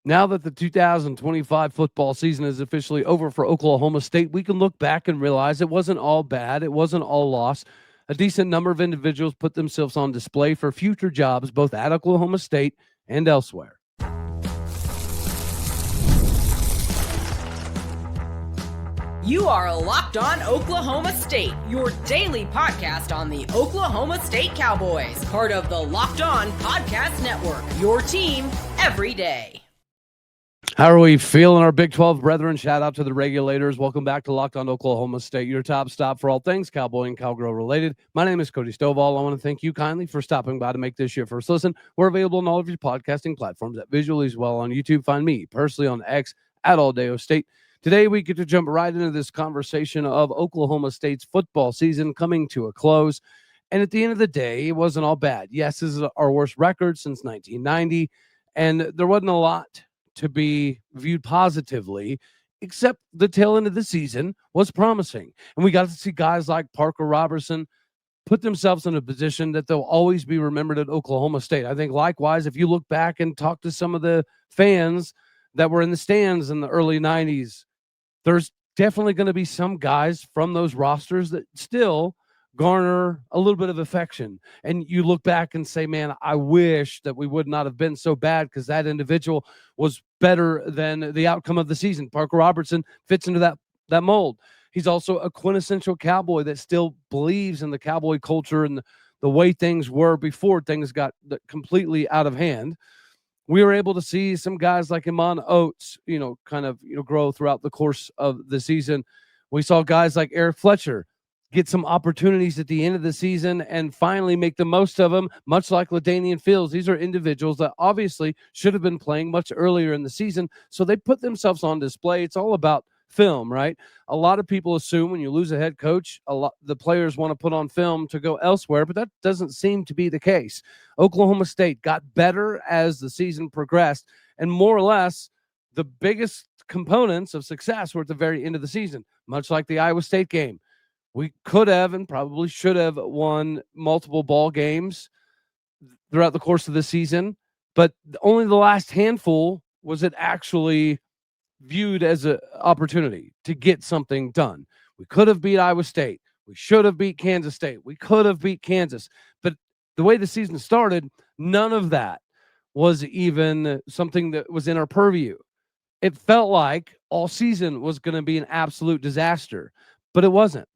Now that the 2025 football season is officially over for Oklahoma State, we can look back and realize it wasn't all bad. It wasn't all loss. A decent number of individuals put themselves on display for future jobs, both at Oklahoma State and elsewhere. You are Locked On Oklahoma State, your daily podcast on the Oklahoma State Cowboys, part of the Locked On Podcast Network, your team every day. How are we feeling, our Big 12 brethren? Shout out to the regulators. Welcome back to Locked On Oklahoma State, your top stop for all things cowboy and cowgirl related. My name is Cody Stovall. I want to thank you kindly for stopping by to make this your first listen. We're available on all of your podcasting platforms that visually as well on YouTube. Find me personally on X at All-Day State. Today, we get to jump right into this conversation of Oklahoma State's football season coming to a close. And at the end of the day, it wasn't all bad. Yes, this is our worst record since 1990, and there wasn't a lot to be viewed positively, except the tail end of the season was promising. And we got to see guys like Parker Robertson put themselves in a position that they'll always be remembered at Oklahoma State. I think likewise, if you look back and talk to some of the fans that were in the stands in the early 90s, there's definitely going to be some guys from those rosters that still garner a little bit of affection. And you look back and say, man, I wish that we would not have been so bad because that individual was better than the outcome of the season. Parker Robertson fits into that mold. He's also a quintessential cowboy that still believes in the cowboy culture and the way things were before things got completely out of hand. We were able to see some guys like Iman Oates, grow throughout the course of the season. We saw guys like Eric Fletcher get some opportunities at the end of the season and finally make the most of them, much like LaDanian Fields. These are individuals that obviously should have been playing much earlier in the season, so they put themselves on display. It's all about film, right? A lot of people assume when you lose a head coach, the players want to put on film to go elsewhere, but that doesn't seem to be the case. Oklahoma State got better as the season progressed, and more or less, the biggest components of success were at the very end of the season, much like the Iowa State game. We could have and probably should have won multiple ball games throughout the course of the season, but only the last handful was it actually viewed as an opportunity to get something done. We could have beat Iowa State. We should have beat Kansas State. We could have beat Kansas. But the way the season started, none of that was even something that was in our purview. It felt like all season was going to be an absolute disaster, but it wasn't.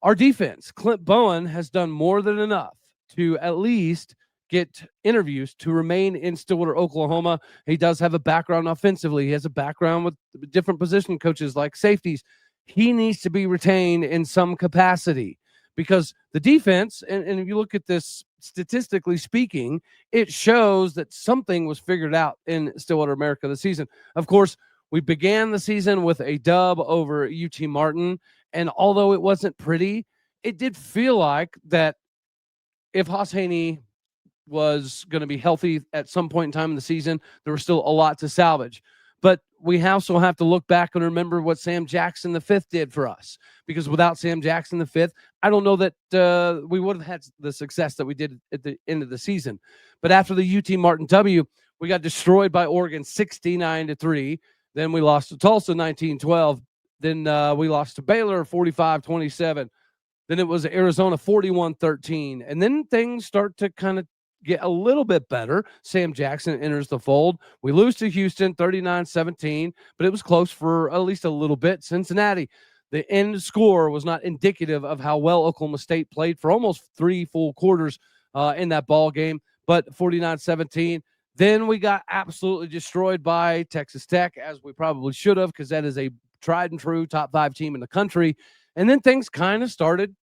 Our defense, Clint Bowen, has done more than enough to at least get interviews to remain in Stillwater, Oklahoma. He does have a background offensively. He has a background with different position coaches like safeties. He needs to be retained in some capacity because the defense, and if you look at this statistically speaking, it shows that something was figured out in Stillwater America this season. Of course, we began the season with a dub over UT Martin, and although it wasn't pretty, it did feel like that if Haas Haney was going to be healthy at some point in time in the season, there was still a lot to salvage. But we also have to look back and remember what Sam Jackson V did for us, because without Sam Jackson V, I don't know that we would have had the success that we did at the end of the season. But after the UT Martin W, we got destroyed by Oregon 69-3. Then we lost to Tulsa 19-12. Then we lost to Baylor 45-27. Then it was Arizona 41-13. And then things start to kind of get a little bit better. Sam Jackson enters the fold. We lose to Houston 39-17, but it was close for at least a little bit. Cincinnati, the end score was not indicative of how well Oklahoma State played for almost 3 full quarters in that ball game, but 49-17. Then we got absolutely destroyed by Texas Tech, as we probably should have, because that is a tried and true top 5 team in the country. And then things kind of started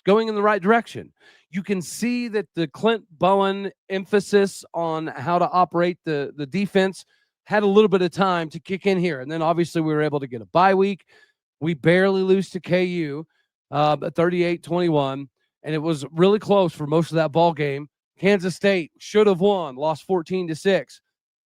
going in the right direction. You can see that the Clint Bowen emphasis on how to operate the defense had a little bit of time to kick in here. And then obviously we were able to get a bye week. We barely lose to KU, 38-21. And it was really close for most of that ball game. Kansas State should have won, lost 14-6.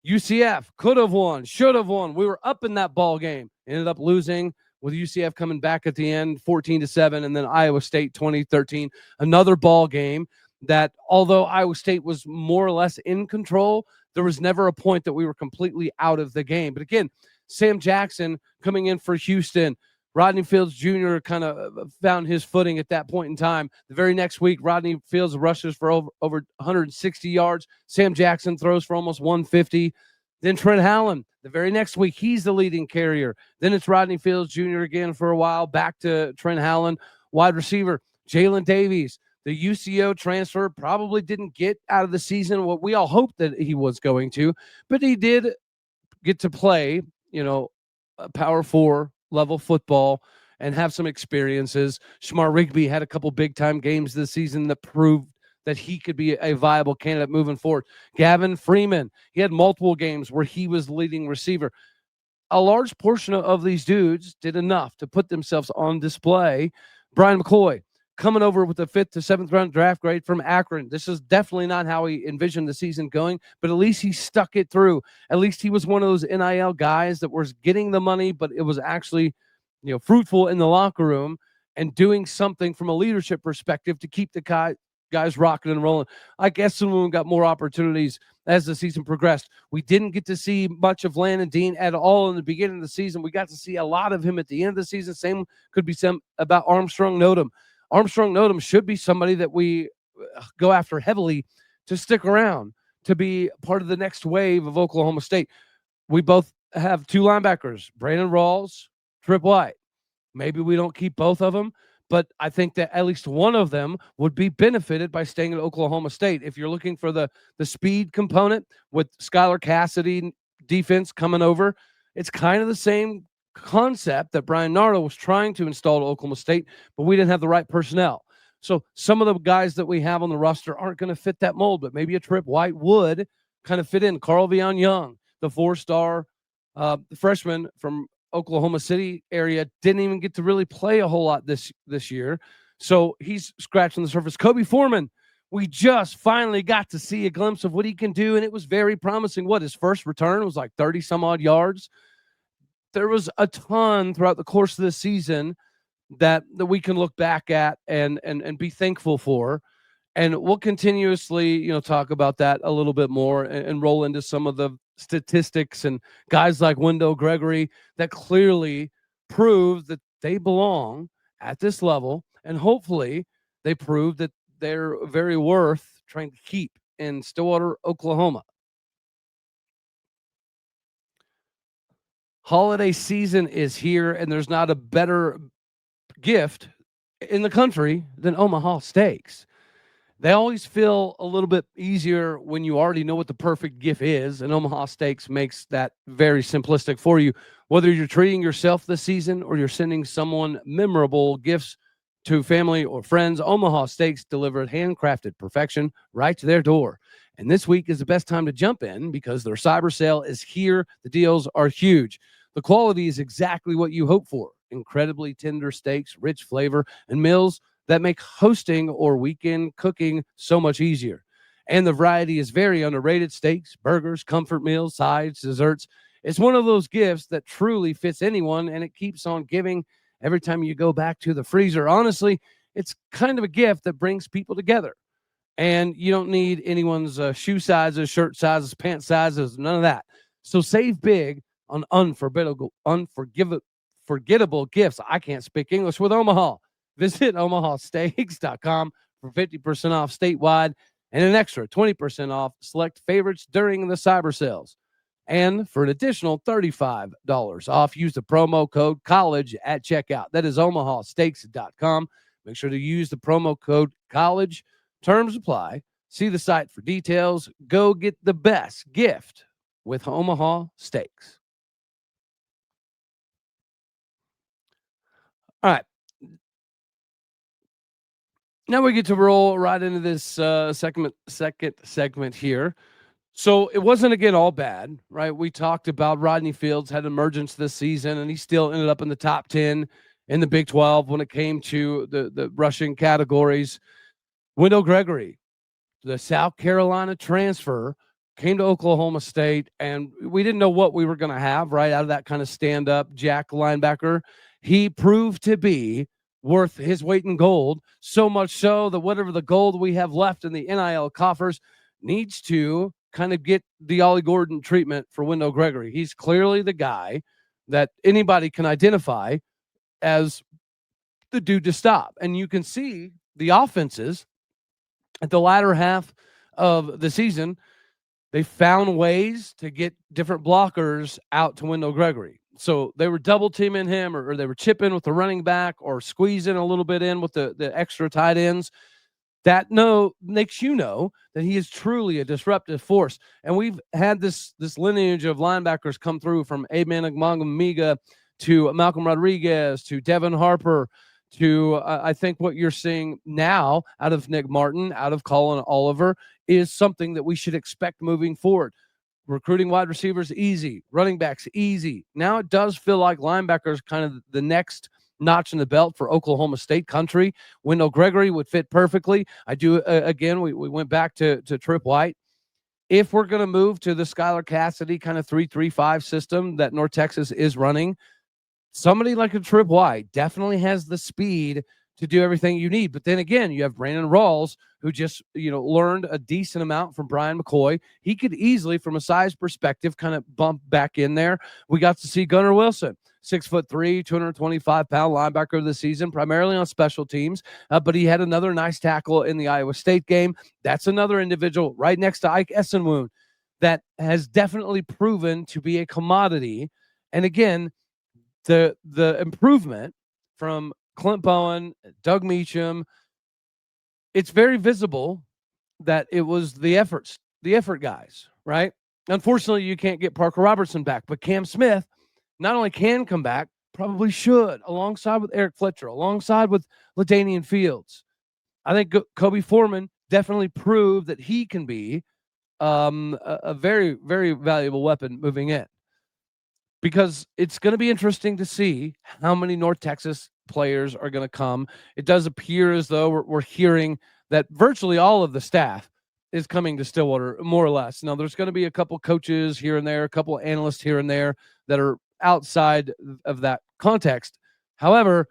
UCF could have won, should have won. We were up in that ball game, ended up losing with UCF coming back at the end, 14-7, and then Iowa State 2013. Another ball game that, although Iowa State was more or less in control, There was never a point that we were completely out of the game. But again, Sam Jackson coming in for Houston, Rodney Fields Jr. kind of found his footing at that point in time. The very next week, Rodney Fields rushes for over 160 yards. Sam Jackson throws for almost 150. Then Trent Allen, the very next week, he's the leading carrier. Then it's Rodney Fields Jr. again for a while, back to Trent Allen. Wide receiver, Jalen Davies. The UCO transfer probably didn't get out of the season what we all hoped that he was going to, but he did get to play, Power 4 level football and have some experiences. Shamar Rigby had a couple big-time games this season that proved that he could be a viable candidate moving forward. Gavin Freeman, he had multiple games where he was leading receiver. A large portion of these dudes did enough to put themselves on display. Brian McCoy, coming over with a 5th to 7th round draft grade from Akron. This is definitely not how he envisioned the season going, but at least he stuck it through. At least he was one of those NIL guys that was getting the money, but it was actually, fruitful in the locker room and doing something from a leadership perspective to keep the guys rocking and rolling. I guess when we got more opportunities as the season progressed. We didn't get to see much of Landon Dean at all in the beginning of the season. We got to see a lot of him at the end of the season. Same could be some about Armstrong Nodum. Armstrong Nodum should be somebody that we go after heavily to stick around, to be part of the next wave of Oklahoma State. We both have 2 linebackers, Brandon Rawls, Trip White. Maybe we don't keep both of them, but I think that at least one of them would be benefited by staying at Oklahoma State. If you're looking for the speed component with Skylar Cassidy defense coming over, it's kind of the same concept that Brian Nardo was trying to install to Oklahoma State, but we didn't have the right personnel. So some of the guys that we have on the roster aren't going to fit that mold, but maybe a Trip White would kind of fit in. Carl Vion Young, the 4-star freshman from Oklahoma City area, didn't even get to really play a whole lot this year. So he's scratching the surface. Kobe Foreman, we just finally got to see a glimpse of what he can do, and it was very promising. His first return was like 30 some odd yards. There was a ton throughout the course of this season that we can look back at and be thankful for. And we'll continuously, talk about that a little bit more and roll into some of the statistics and guys like Wendell Gregory that clearly prove that they belong at this level. And hopefully they prove that they're very worth trying to keep in Stillwater, Oklahoma. Holiday season is here, and there's not a better gift in the country than Omaha Steaks. They always feel a little bit easier when you already know what the perfect gift is, and Omaha Steaks makes that very simplistic for you. Whether you're treating yourself this season or you're sending someone memorable gifts to family or friends, Omaha Steaks delivered handcrafted perfection right to their door. And this week is the best time to jump in because their cyber sale is here. The deals are huge. The quality is exactly what you hope for. Incredibly tender steaks, rich flavor, and meals that make hosting or weekend cooking so much easier. And the variety is very underrated. Steaks, burgers, comfort meals, sides, desserts. It's one of those gifts that truly fits anyone, and it keeps on giving every time you go back to the freezer. Honestly, it's kind of a gift that brings people together. And you don't need anyone's shoe sizes, shirt sizes, pant sizes, none of that. So save big on unforgettable gifts. I can't speak English with Omaha. Visit omahasteaks.com for 50% off statewide and an extra 20% off select favorites during the cyber sales. And for an additional $35 off, use the promo code COLLEGE at checkout. That is omahasteaks.com. Make sure to use the promo code COLLEGE. Terms apply. See the site for details. Go get the best gift with Omaha Steaks. All right. Now we get to roll right into this second segment here. So it wasn't, again, all bad, right? We talked about Rodney Fields had emergence this season, and he still ended up in the top 10 in the Big 12 when it came to the rushing categories. Wendell Gregory, the South Carolina transfer, came to Oklahoma State, and we didn't know what we were going to have right out of that kind of stand-up jack linebacker. He proved to be worth his weight in gold, so much so that whatever the gold we have left in the NIL coffers needs to kind of get the Ollie Gordon treatment for Wendell Gregory. He's clearly the guy that anybody can identify as the dude to stop. And you can see the offenses at the latter half of the season, they found ways to get different blockers out to Wendell Gregory. So they were double teaming him, or they were chipping with the running back, or squeezing a little bit in with the extra tight ends. That makes you know that he is truly a disruptive force. And we've had this lineage of linebackers come through, from Amen Agmangamiga to Malcolm Rodriguez to Devin Harper to I think what you're seeing now out of Nick Martin, out of Colin Oliver, is something that we should expect moving forward. Recruiting wide receivers, easy. Running backs, easy. Now it does feel like linebackers kind of the next notch in the belt for Oklahoma State country. Wendell Gregory would fit perfectly. I do, again, we went back to Trip White. If we're going to move to the Skylar Cassidy kind of 3-3-5 system that North Texas is running, somebody like a Trip White definitely has the speed to do everything you need. But then again, you have Brandon Rawls, who just, learned a decent amount from Brian McCoy. He could easily, from a size perspective, kind of bump back in there. We got to see Gunnar Wilson, 6'3", 225-pound linebacker of the season, primarily on special teams. But he had another nice tackle in the Iowa State game. That's another individual right next to Ike Essenwoon that has definitely proven to be a commodity. And again, the improvement from Clint Bowen, Doug Meacham, it's very visible that it was the effort guys, right? Unfortunately, you can't get Parker Robertson back, but Cam Smith not only can come back, probably should, alongside with Eric Fletcher, alongside with LaDanian Fields. I think Kobe Foreman definitely proved that he can be a very, very valuable weapon moving in, because it's going to be interesting to see how many North Texas players are going to come. It does appear as though we're hearing that virtually all of the staff is coming to Stillwater, more or less. Now, there's going to be a couple coaches here and there, a couple analysts here and there that are outside of that context. However,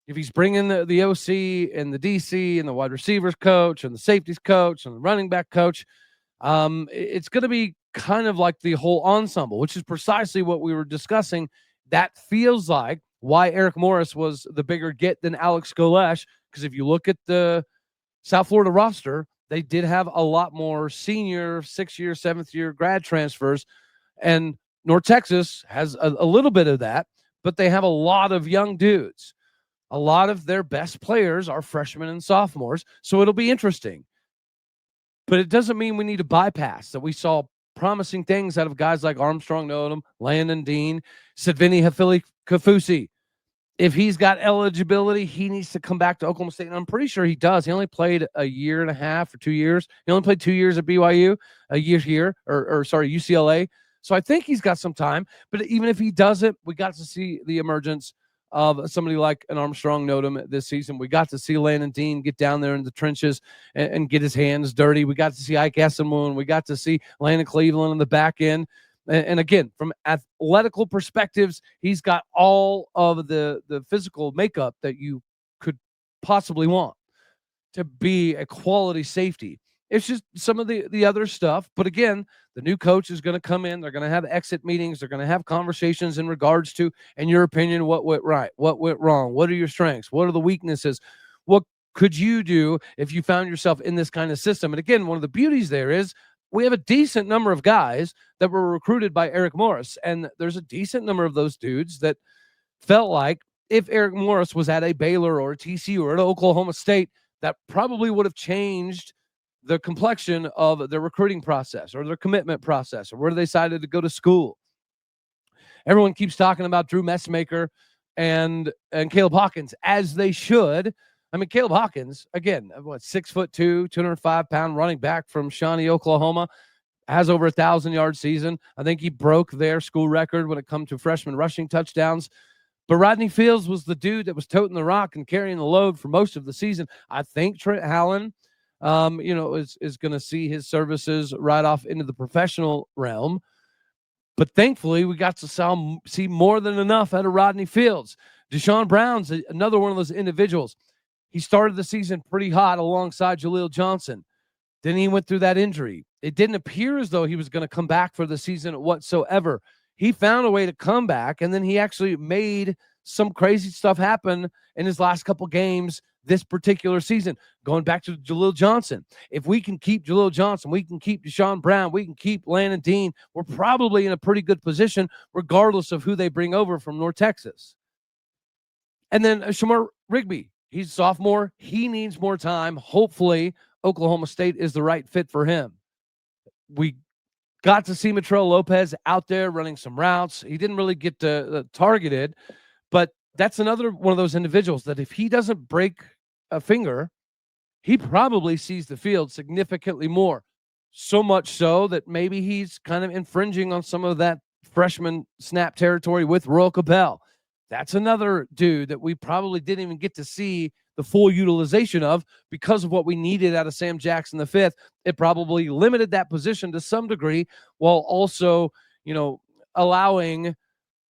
if he's bringing the OC and the DC and the wide receivers coach and the safeties coach and the running back coach, it's going to be kind of like the whole ensemble, which is precisely what we were discussing. That feels like why Eric Morris was the bigger get than Alex Golesh, because if you look at the South Florida roster, they did have a lot more senior, 6-year, 7th-year grad transfers, and North Texas has a little bit of that, but they have a lot of young dudes. A lot of their best players are freshmen and sophomores, so it'll be interesting. But it doesn't mean we need to bypass that. We saw promising things out of guys like Armstrong Nodum, Landon Dean, Sidvini Hafili-Kafusi. If he's got eligibility, he needs to come back to Oklahoma State, and I'm pretty sure he does. He only played a year and a half or 2 years. He only played 2 years at BYU, a year here, or UCLA. So I think he's got some time. But even if he doesn't, we got to see the emergence of somebody like an Armstrong Nodum this season. We got to see Landon Dean get down there in the trenches and get his hands dirty. We got to see Ike Essenwoon. We got to see Landon Cleveland on the back end. And again, from athletical perspectives, he's got all of the physical makeup that you could possibly want to be a quality safety. It's just some of the other stuff. But again, the new coach is going to come in. They're going to have exit meetings. They're going to have conversations in regards to, in your opinion, what went right, what went wrong, what are your strengths, what are the weaknesses, what could you do if you found yourself in this kind of system. And again, one of the beauties there is we have a decent number of guys that were recruited by Eric Morris, and there's a decent number of those dudes that felt like if Eric Morris was at a Baylor or a TCU or at Oklahoma State, that probably would have changed the complexion of their recruiting process or their commitment process or where they decided to go to school. Everyone keeps talking about Drew Messmaker and Caleb Hawkins, as they should. I mean, Caleb Hawkins, again, 6'2", 205-pound running back from Shawnee, Oklahoma, has over 1,000-yard season. I think he broke their school record when it comes to freshman rushing touchdowns. But Rodney Fields was the dude that was toting the rock and carrying the load for most of the season. I think Trent Hallen, is going to see his services right off into the professional realm. But thankfully, we got to see more than enough out of Rodney Fields. Deshaun Brown's another one of those individuals. He started the season pretty hot alongside Jaleel Johnson. Then he went through that injury. it didn't appear as though he was going to come back for the season whatsoever. He found a way to come back, and then he actually made some crazy stuff happen in his last couple games this particular season. Going back to Jaleel Johnson. If we can keep Jaleel Johnson, we can keep Deshaun Brown, we can keep Landon Dean, we're probably in a pretty good position regardless of who they bring over from North Texas. And then Shamar Rigby, he's a sophomore. He needs more time. Hopefully, Oklahoma State is the right fit for him. We got to see Matrell Lopez out there running some routes. He didn't really get targeted, but that's another one of those individuals that if he doesn't break a finger, he probably sees the field significantly more. So much so that maybe he's kind of infringing on some of that freshman snap territory with Royal Capel. That's another dude that we probably didn't even get to see the full utilization of because of what we needed out of Sam Jackson the fifth. It probably limited that position to some degree while also, allowing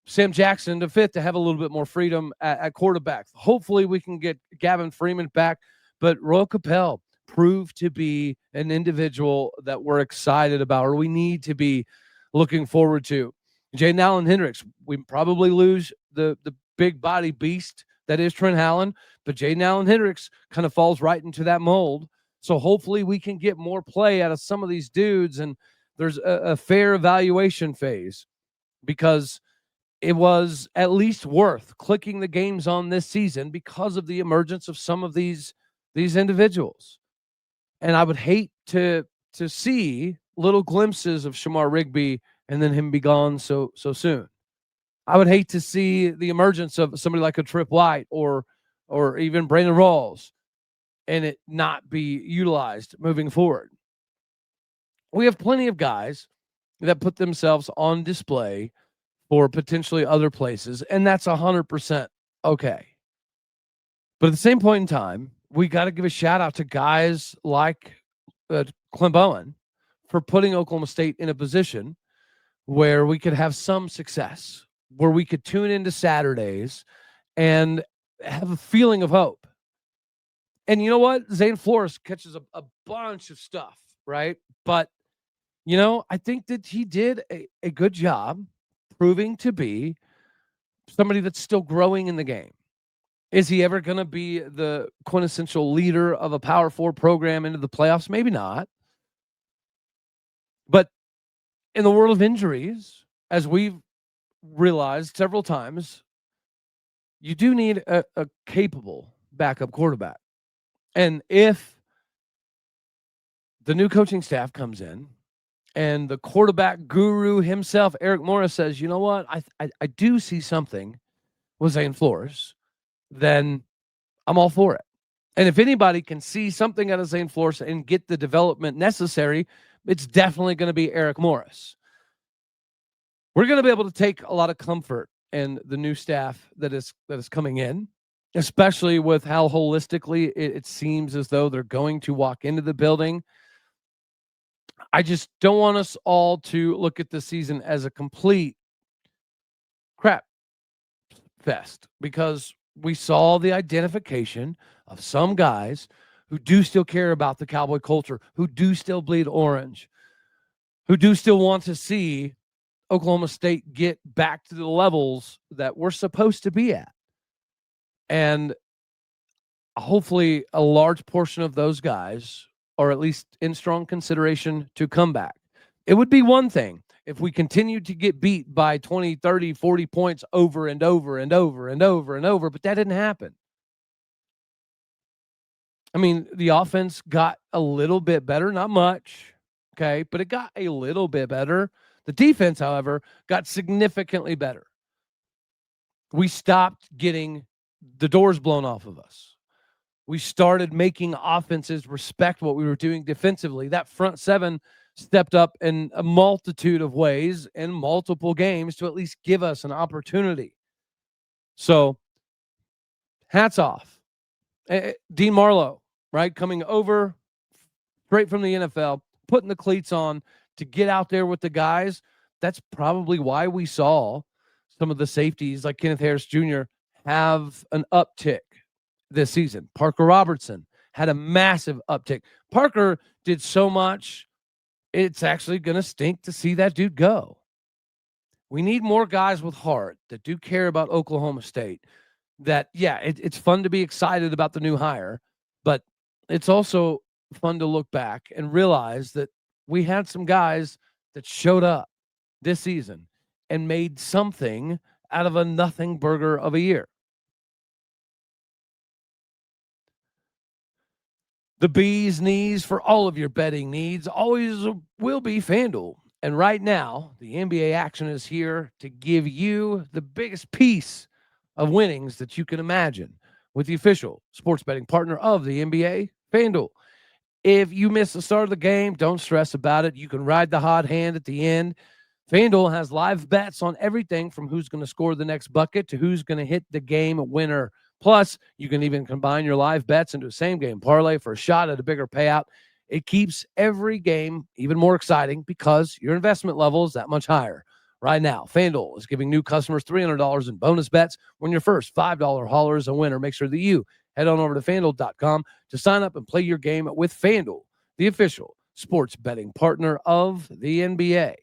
Sam Jackson the fifth to have a little bit more freedom at quarterback. Hopefully we can get Gavin Freeman back, but Royal Capel proved to be an individual that we're excited about, or we need to be looking forward to. Jaden Allen Hendricks, we probably lose the big body beast that is Trent Allen, but Jaden Allen Hendricks kind of falls right into that mold. So hopefully we can get more play out of some of these dudes, and there's a fair evaluation phase, because it was at least worth clicking the games on this season because of the emergence of some of these individuals. And I would hate to see little glimpses of Shamar Rigby and then him be gone so soon. I would hate to see the emergence of somebody like a Trip White or even Brandon Rawls and it not be utilized moving forward. We have plenty of guys that put themselves on display for potentially other places, and that's 100% okay. But at the same point in time, we got to give a shout out to guys like Clint Bowen for putting Oklahoma State in a position where we could have some success, where we could tune into Saturdays and have a feeling of hope. And you know what? Zane Flores catches a bunch of stuff, right? But, I think that he did a good job proving to be somebody that's still growing in the game. Is he ever going to be the quintessential leader of a Power 4 program into the playoffs? Maybe not. But in the world of injuries, as we've realized several times, you do need a capable backup quarterback. And if the new coaching staff comes in and the quarterback guru himself, Eric Morris, says, you know what, I do see something with Zane Flores, then I'm all for it. And if anybody can see something out of Zane Flores and get the development necessary, it's definitely going to be Eric Morris. We're going to be able to take a lot of comfort in the new staff that is coming in, especially with how holistically it seems as though they're going to walk into the building. I just don't want us all to look at the season as a complete crap fest, because we saw the identification of some guys who do still care about the Cowboy culture, who do still bleed orange, who do still want to see Oklahoma State get back to the levels that we're supposed to be at. And hopefully a large portion of those guys are at least in strong consideration to come back. It would be one thing if we continued to get beat by 20, 30, 40 points over and over and over and over and over, but that didn't happen. I mean, the offense got a little bit better, not much, okay, but it got a little bit better. The defense, however, got significantly better. We stopped getting the doors blown off of us. We started making offenses respect what we were doing defensively. That front seven stepped up in a multitude of ways in multiple games to at least give us an opportunity. So, hats off. Dean Marlowe, right, coming over straight from the NFL, putting the cleats on to get out there with the guys. That's probably why we saw some of the safeties like Kenneth Harris Jr. have an uptick this season. Parker Robertson had a massive uptick. Parker did so much it's actually going to stink to see that dude go. We need more guys with heart that do care about Oklahoma State. That, yeah, it's fun to be excited about the new hire, but it's also fun to look back and realize that we had some guys that showed up this season and made something out of a nothing burger of a year. The bee's knees for all of your betting needs always will be FanDuel. And right now, the NBA action is here to give you the biggest piece of winnings that you can imagine with the official sports betting partner of the NBA, FanDuel. If you miss the start of the game, don't stress about it. You can ride the hot hand at the end. FanDuel has live bets on everything from who's going to score the next bucket to who's going to hit the game winner. Plus, you can even combine your live bets into a same-game parlay for a shot at a bigger payout. It keeps every game even more exciting because your investment level is that much higher. Right now, FanDuel is giving new customers $300 in bonus bets when your first $5 hauler is a winner. Make sure that you head on over to FanDuel.com to sign up and play your game with FanDuel, the official sports betting partner of the NBA.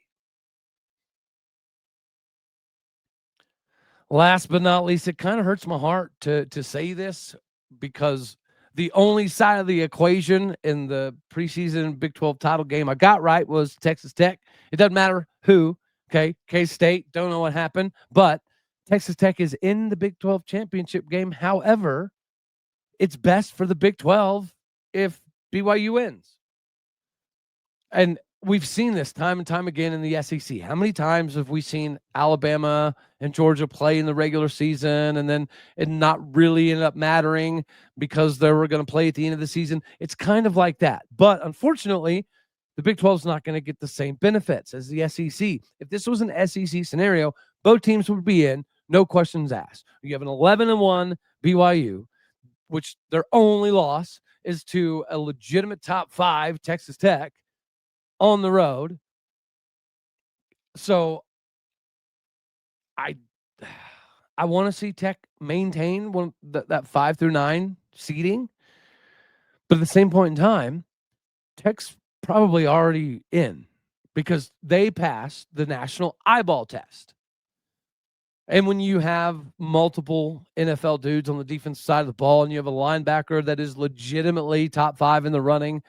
Last but not least, it kind of hurts my heart to say this because the only side of the equation in the preseason Big 12 title game I got right was Texas Tech. It doesn't matter who, okay? K-State, don't know what happened, but Texas Tech is in the Big 12 championship game. However, it's best for the Big 12 if BYU wins. And we've seen this time and time again in the SEC. How many times have we seen Alabama and Georgia play in the regular season and then it not really ended up mattering because they were going to play at the end of the season? It's kind of like that. But unfortunately, the Big 12 is not going to get the same benefits as the SEC. If this was an SEC scenario, both teams would be in, no questions asked. You have an 11-1 BYU, which their only loss is to a legitimate top 5 Texas Tech on the road. So I want to see Tech maintain that 5 through 9 seeding. But at the same point in time, Tech's probably already in because they passed the national eyeball test. And when you have multiple NFL dudes on the defensive side of the ball and you have a linebacker that is legitimately top 5 in the running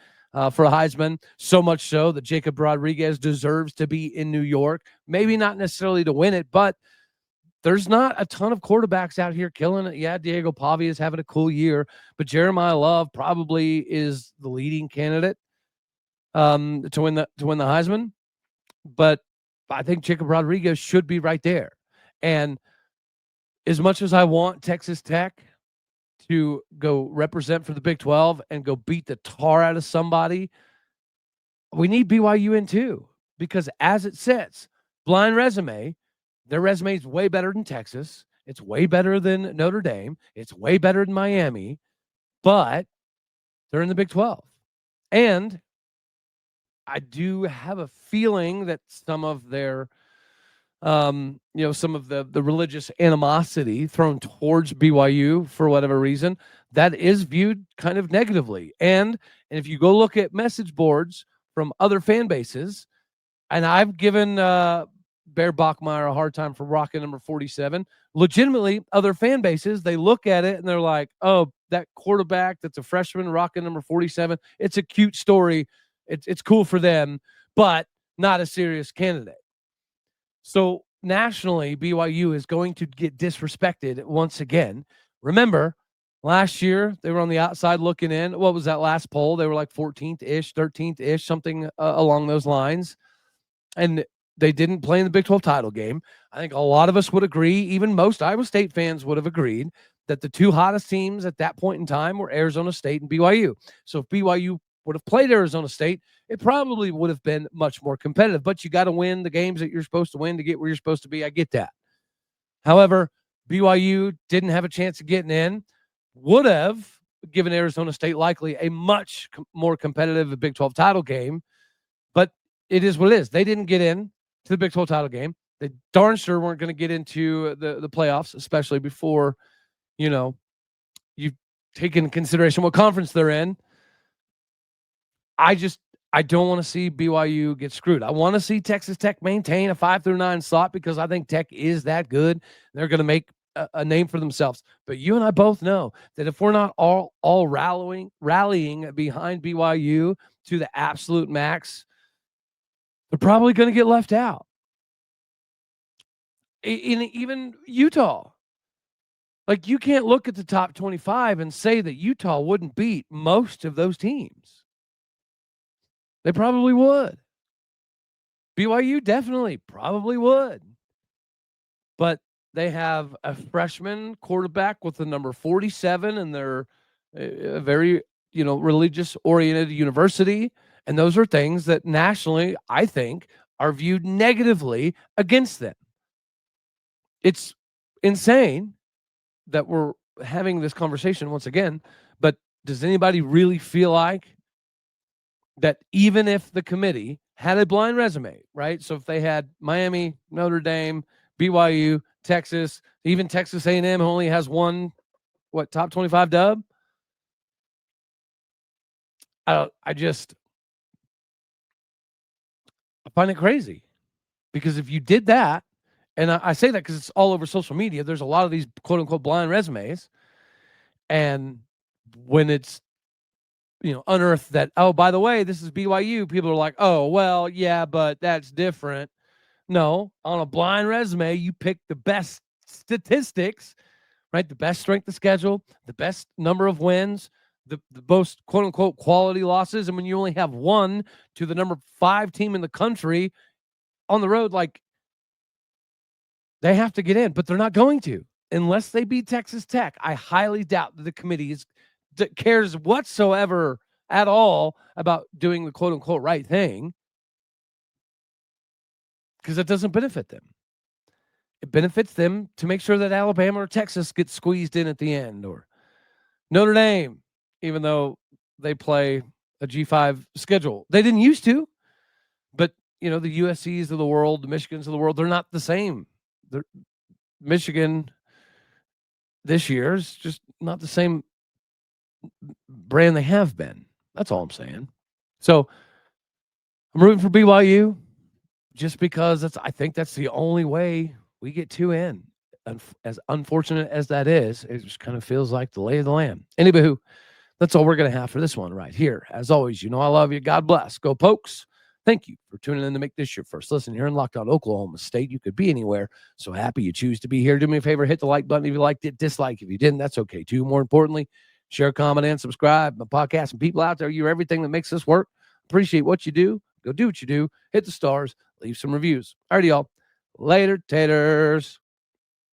for a Heisman, so much so that Jacob Rodriguez deserves to be in New York, maybe not necessarily to win it, but there's not a ton of quarterbacks out here killing it. Yeah, Diego Pavia is having a cool year, but Jeremiah Love probably is the leading candidate to win the Heisman. But I think Jacob Rodriguez should be right there. And as much as I want Texas Tech to go represent for the Big 12 and go beat the tar out of somebody, we need BYU in too, because as it sits, blind resume, their resume is way better than Texas. It's way better than Notre Dame. It's way better than Miami, but they're in the Big 12. And I do have a feeling that some of their some of the religious animosity thrown towards BYU for whatever reason, that is viewed kind of negatively. And if you go look at message boards from other fan bases, and I've given Bear Bachmeier a hard time for rocking number 47, legitimately other fan bases, they look at it and they're like, oh, that quarterback that's a freshman rocking number 47, it's a cute story. It's cool for them, but not a serious candidate. So nationally, BYU is going to get disrespected once again. Remember, last year they were on the outside looking in. What was that last poll? They were like 14th-ish, 13th-ish, something along those lines. And they didn't play in the Big 12 title game. I think a lot of us would agree, even most Iowa State fans would have agreed, that the two hottest teams at that point in time were Arizona State and BYU. So if BYU would have played Arizona State, it probably would have been much more competitive. But you got to win the games that you're supposed to win to get where you're supposed to be. I get that. However, BYU didn't have a chance of getting in, would have given Arizona State likely a much more competitive Big 12 title game. But it is what it is. They didn't get in to the Big 12 title game. They darn sure weren't going to get into the playoffs, especially before, you take into consideration what conference they're in. I don't want to see BYU get screwed. I want to see Texas Tech maintain a 5-9 slot because I think Tech is that good. They're going to make a name for themselves. But you and I both know that if we're not all rallying behind BYU to the absolute max, they're probably going to get left out. In even Utah. Like, you can't look at the top 25 and say that Utah wouldn't beat most of those teams. They probably would. BYU definitely probably would. But they have a freshman quarterback with the number 47, and they're a very, religious-oriented university. And those are things that nationally, I think, are viewed negatively against them. It's insane that we're having this conversation once again, but does anybody really feel like that even if the committee had a blind resume, right? So if they had Miami, Notre Dame, BYU, Texas, even Texas A&M, who only has one, top 25 dub? I find it crazy, because if you did that, and I say that because it's all over social media, there's a lot of these quote unquote blind resumes. And when it's, unearthed that, oh, by the way, this is BYU, people are like, oh, well, yeah, but that's different. No, on a blind resume, you pick the best statistics, right? The best strength of schedule, the best number of wins, the most quote unquote quality losses. And when you only have one to the number 5 team in the country on the road, like, they have to get in, but they're not going to unless they beat Texas Tech. I highly doubt that the committee cares whatsoever at all about doing the quote unquote right thing, because it doesn't benefit them. It benefits them to make sure that Alabama or Texas gets squeezed in at the end, or Notre Dame, even though they play a G5 schedule. They didn't used to, but the USCs of the world, the Michigans of the world, they're not the same. Michigan this year is just not the same brand they have been. That's all I'm saying. So I'm rooting for BYU just because I think that's the only way we get 2 in. As unfortunate as that is, it just kind of feels like the lay of the land. Anywho, that's all we're going to have for this one right here. As always, I love you. God bless. Go Pokes. Thank you for tuning in to make this your first listen here in Locked On Oklahoma State. You could be anywhere. So happy you choose to be here. Do me a favor, hit the like button if you liked it, dislike if you didn't. That's okay too. More importantly, share, comment, and subscribe. My podcast and people out there, you're everything that makes this work. Appreciate what you do. Go do what you do. Hit the stars. Leave some reviews. Alrighty, y'all. Later, taters.